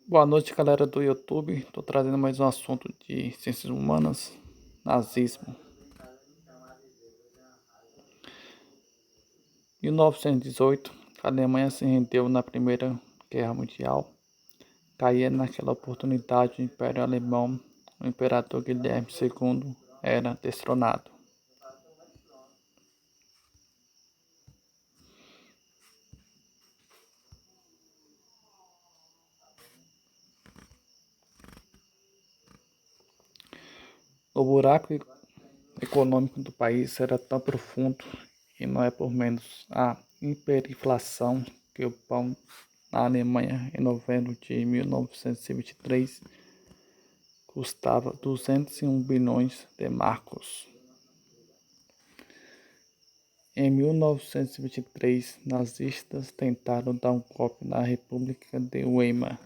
Boa noite, galera do YouTube. Estou trazendo mais um assunto de ciências humanas, nazismo. 1918, a Alemanha se rendeu na Primeira Guerra Mundial. Caía naquela oportunidade o Império Alemão. O imperador Guilherme II era destronado. O buraco econômico do país era tão profundo e não é por menos a hiperinflação que o pão na Alemanha em novembro de 1923 custava 201 bilhões de marcos. Em 1923, nazistas tentaram dar um golpe na República de Weimar.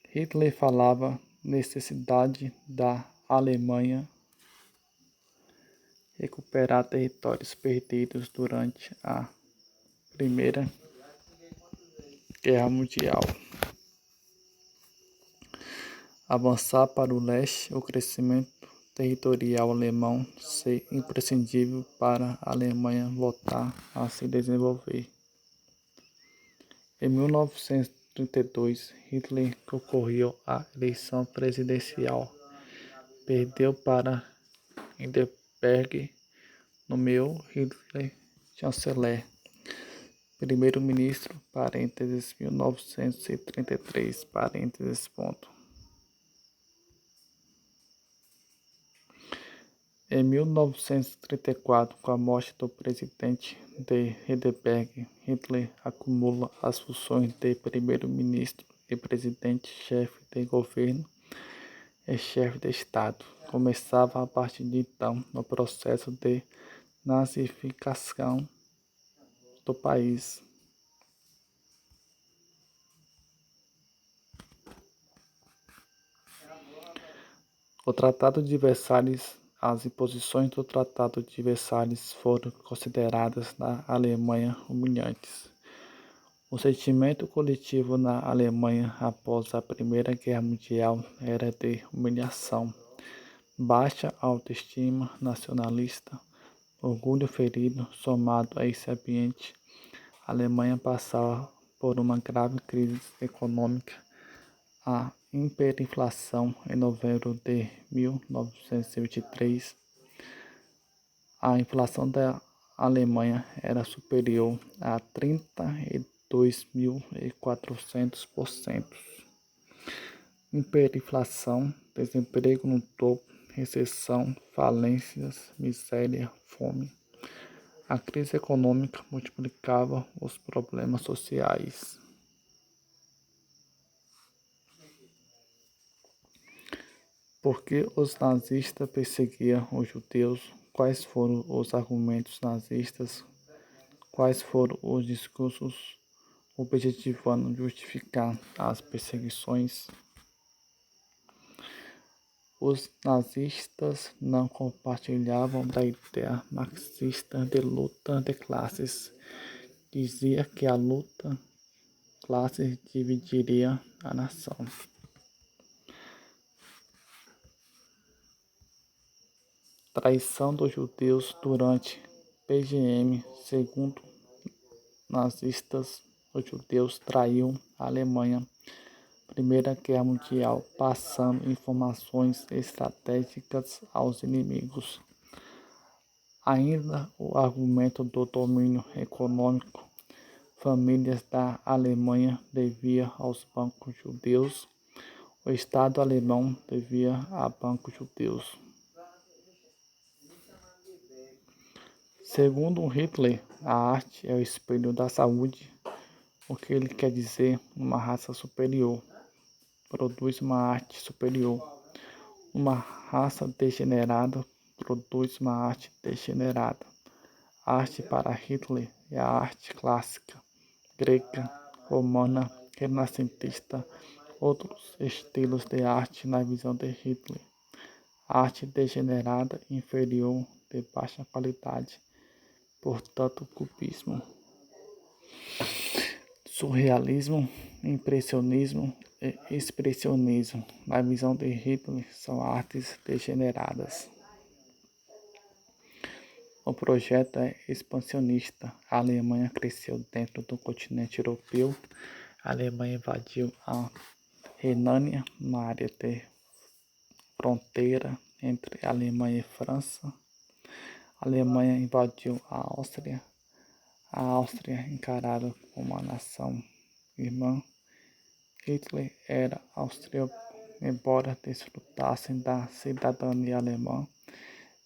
Hitler falava necessidade da Alemanha recuperar territórios perdidos durante a Primeira Guerra Mundial. Avançar para o leste, o crescimento territorial alemão ser imprescindível para a Alemanha voltar a se desenvolver. Em 1932, Hitler concorreu à eleição presidencial. Perdeu para Hindenburg, nomeou Hitler chanceler. Primeiro-ministro, parênteses, 1933, parênteses, ponto. Em 1934, com a morte do presidente de Hindenburg, Hitler acumula as funções de primeiro-ministro e presidente-chefe de governo e chefe de Estado. Começava a partir de então o processo de nazificação do país. O Tratado de Versalhes. As imposições do Tratado de Versalhes foram consideradas na Alemanha humilhantes. O sentimento coletivo na Alemanha após a Primeira Guerra Mundial era de humilhação, baixa autoestima nacionalista, orgulho ferido. Somado a esse ambiente, a Alemanha passava por uma grave crise econômica. A hiperinflação em novembro de 1923, a inflação da Alemanha era superior a 32.400%. Hiperinflação, desemprego no topo, recessão, falências, miséria, fome. A crise econômica multiplicava os problemas sociais. Por que os nazistas perseguiam os judeus? Quais foram os argumentos nazistas? Quais foram os discursos objetivando justificar as perseguições? Os nazistas não compartilhavam da ideia marxista de luta de classes. Dizia que a luta classes dividiria a nação. Traição dos judeus durante PGM. Segundo nazistas, os judeus traíam a Alemanha. Primeira Guerra Mundial, passando informações estratégicas aos inimigos. Ainda o argumento do domínio econômico. Famílias da Alemanha deviam aos bancos judeus. O Estado alemão devia a bancos judeus. Segundo Hitler, a arte é o espelho da saúde. O que ele quer dizer? Uma raça superior produz uma arte superior. Uma raça degenerada produz uma arte degenerada. A arte para Hitler é a arte clássica, grega, romana, renascentista, outros estilos de arte na visão de Hitler. Arte degenerada, inferior, de baixa qualidade, portanto, cubismo. Surrealismo, impressionismo e expressionismo, na visão de Hitler, são artes degeneradas. O projeto é expansionista. A Alemanha cresceu dentro do continente europeu. A Alemanha invadiu a Renânia, uma área de fronteira entre Alemanha e França. A Alemanha invadiu a Áustria. A Áustria, encarada como uma nação irmã. Hitler era austríaco, embora desfrutasse da cidadania alemã.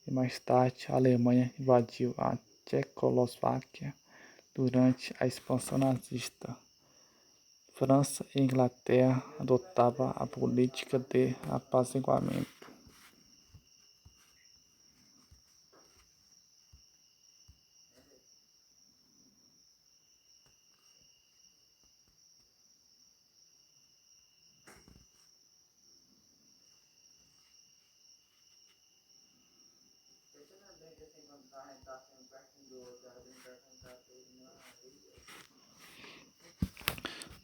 E mais tarde, a Alemanha invadiu a Tchecoslováquia durante a expansão nazista. França e Inglaterra adotavam a política de apaziguamento.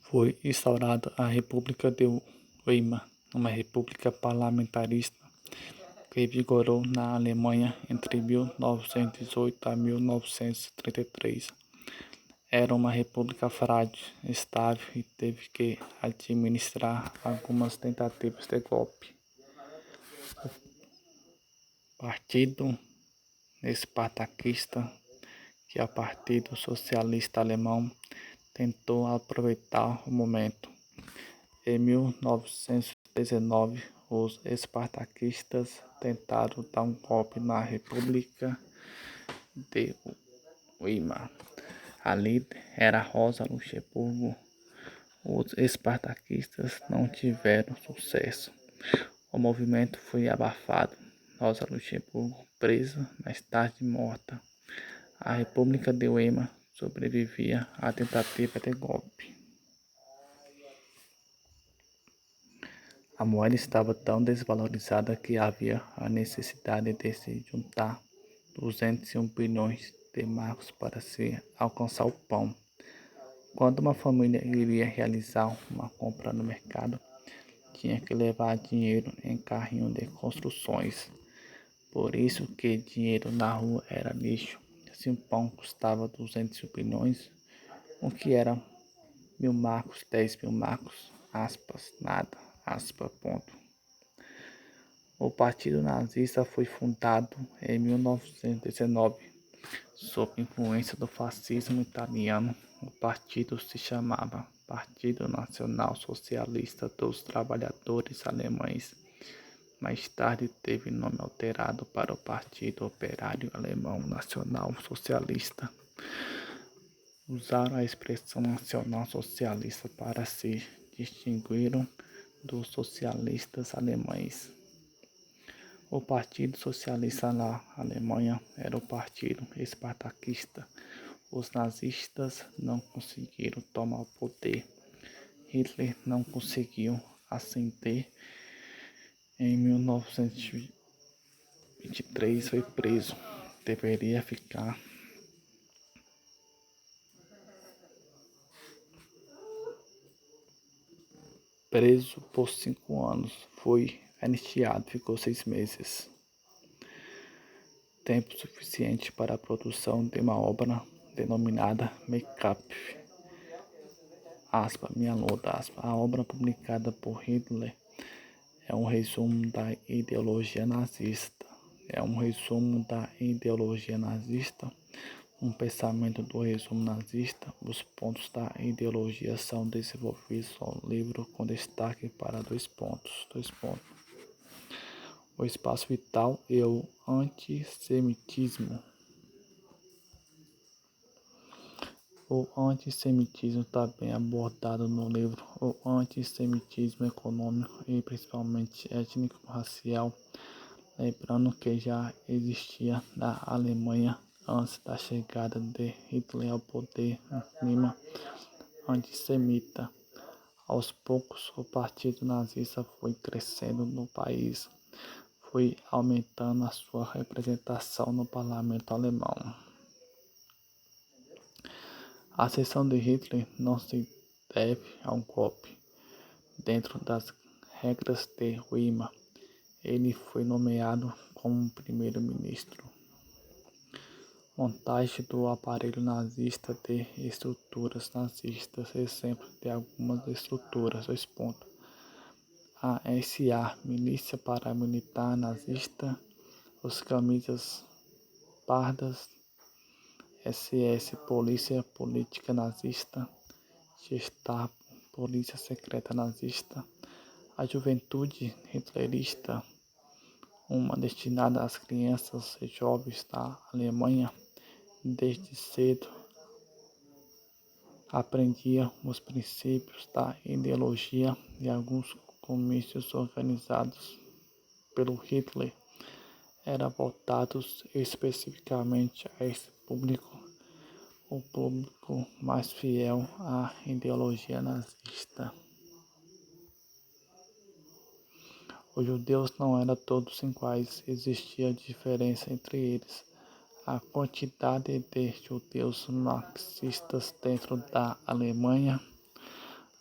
Foi instaurada a República de Weimar, uma república parlamentarista que vigorou na Alemanha entre 1918 a 1933. Era uma república frágil, estável e teve que administrar algumas tentativas de golpe. O Partido Espartaquista, que é o Partido Socialista Alemão, tentou aproveitar o momento. Em 1919, os espartaquistas tentaram dar um golpe na República de Weimar. A líder era Rosa Luxemburgo. Os espartaquistas não tiveram sucesso. O movimento foi abafado. Rosa Luxemburgo presa, mais tarde morta. A República de Weimar sobrevivia à tentativa de golpe. A moeda estava tão desvalorizada que havia a necessidade de se juntar 201 bilhões de marcos para se alcançar o pão. Quando uma família iria realizar uma compra no mercado, tinha que levar dinheiro em carrinho de construções. Por isso que dinheiro na rua era lixo. Se um pão custava 200 bilhões, o que era 1.000 marcos, 10.000 marcos, aspas, nada, aspas, ponto. O Partido Nazista foi fundado em 1919, sob influência do fascismo italiano. O partido se chamava Partido Nacional Socialista dos Trabalhadores Alemães. Mais tarde teve nome alterado para o Partido Operário Alemão Nacional Socialista. Usaram a expressão nacional socialista para se distinguir dos socialistas alemães. O Partido Socialista na Alemanha era o partido espartaquista. Os nazistas não conseguiram tomar o poder. Hitler não conseguiu ascender. Em 1923 foi preso. Deveria ficar preso por 5 anos. Foi anistiado, ficou 6 meses. Tempo suficiente para a produção de uma obra denominada Make-up. Minha nota, A obra publicada por Hitler é um resumo da ideologia nazista. Um pensamento do resumo nazista. Os pontos da ideologia são desenvolvidos no livro com destaque para 2 pontos. O espaço vital e o antissemitismo. O antissemitismo está bem abordado no livro. O antissemitismo econômico e principalmente étnico-racial, lembrando que já existia na Alemanha antes da chegada de Hitler ao poder um clima antissemita. Aos poucos, o partido nazista foi crescendo no país, foi aumentando a sua representação no parlamento alemão. A ascensão de Hitler não se deve ao golpe. Dentro das regras de Weimar, ele foi nomeado como primeiro-ministro. Montagem do aparelho nazista de estruturas nazistas. Exemplo de algumas estruturas. A SA, Milícia Paramilitar Nazista. Os Camisas Pardas. SS, Polícia Política Nazista. Gestapo, Polícia Secreta Nazista. A Juventude Hitlerista, uma destinada às crianças e jovens da Alemanha. Desde cedo aprendia os princípios da ideologia e alguns comícios organizados pelo Hitler eram voltados especificamente a esse público, o público mais fiel à ideologia nazista. Os judeus não eram todos iguais, existia diferença entre eles. A quantidade de judeus marxistas dentro da Alemanha,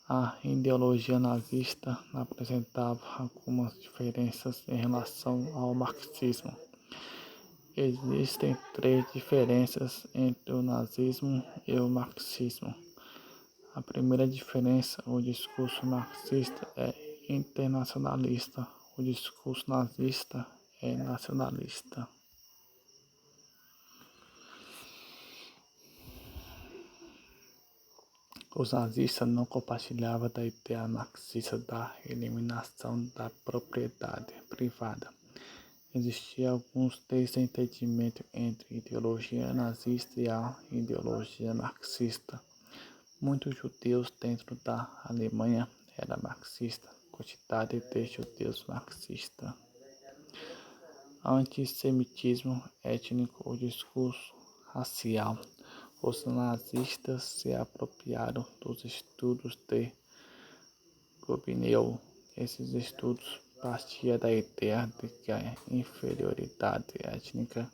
a ideologia nazista apresentava algumas diferenças em relação ao marxismo. Existem 3 diferenças entre o nazismo e o marxismo. A primeira diferença, o discurso marxista é internacionalista, o discurso nazista é nacionalista. Os nazistas não compartilhavam da ideia marxista da eliminação da propriedade privada. Existia alguns desentendimentos entre a ideologia nazista e a ideologia marxista. Muitos judeus dentro da Alemanha eram marxistas, quantidade de judeus marxistas. Antissemitismo étnico, o discurso racial. Os nazistas se apropriaram dos estudos de Gobineau. Esses estudos partiam da ideia de que a inferioridade étnica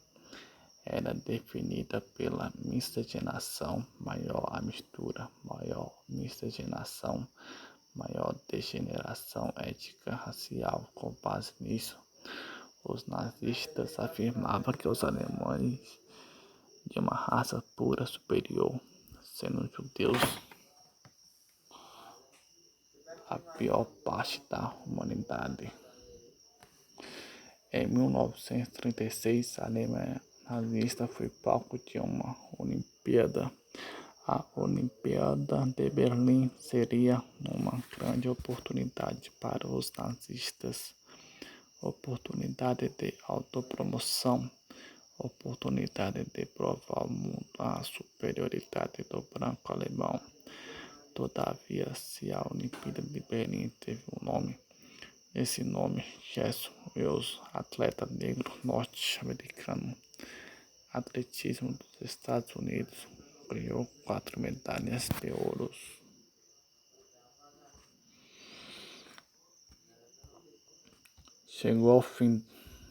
era definida pela miscigenação, maior a mistura, maior miscigenação, maior degeneração étnica racial. Com base nisso, os nazistas afirmavam que os alemães de uma raça pura superior, sendo judeus a pior parte da humanidade. Em 1936, a Alemanha nazista foi palco de uma Olimpíada. A Olimpíada de Berlim seria uma grande oportunidade para os nazistas, oportunidade de autopromoção, oportunidade de provar ao mundo a superioridade do branco alemão. Todavia, se a Olimpíada de Berlim teve um nome, esse nome, Gerson Wilson, atleta negro norte-americano, atletismo dos Estados Unidos, ganhou 4 medalhas de ouro. Chegou ao fim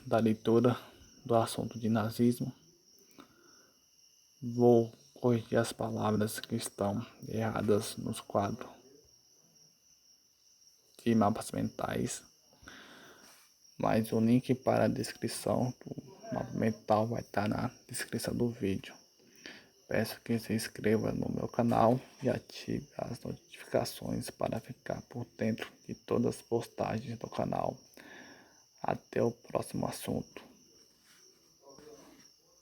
da leitura do assunto de nazismo. Vou corrigir as palavras que estão erradas nos quadros de mapas mentais, mas o link para a descrição do mapa mental vai estar na descrição do vídeo. Peço que se inscreva no meu canal e ative as notificações para ficar por dentro de todas as postagens do canal. Até o próximo assunto.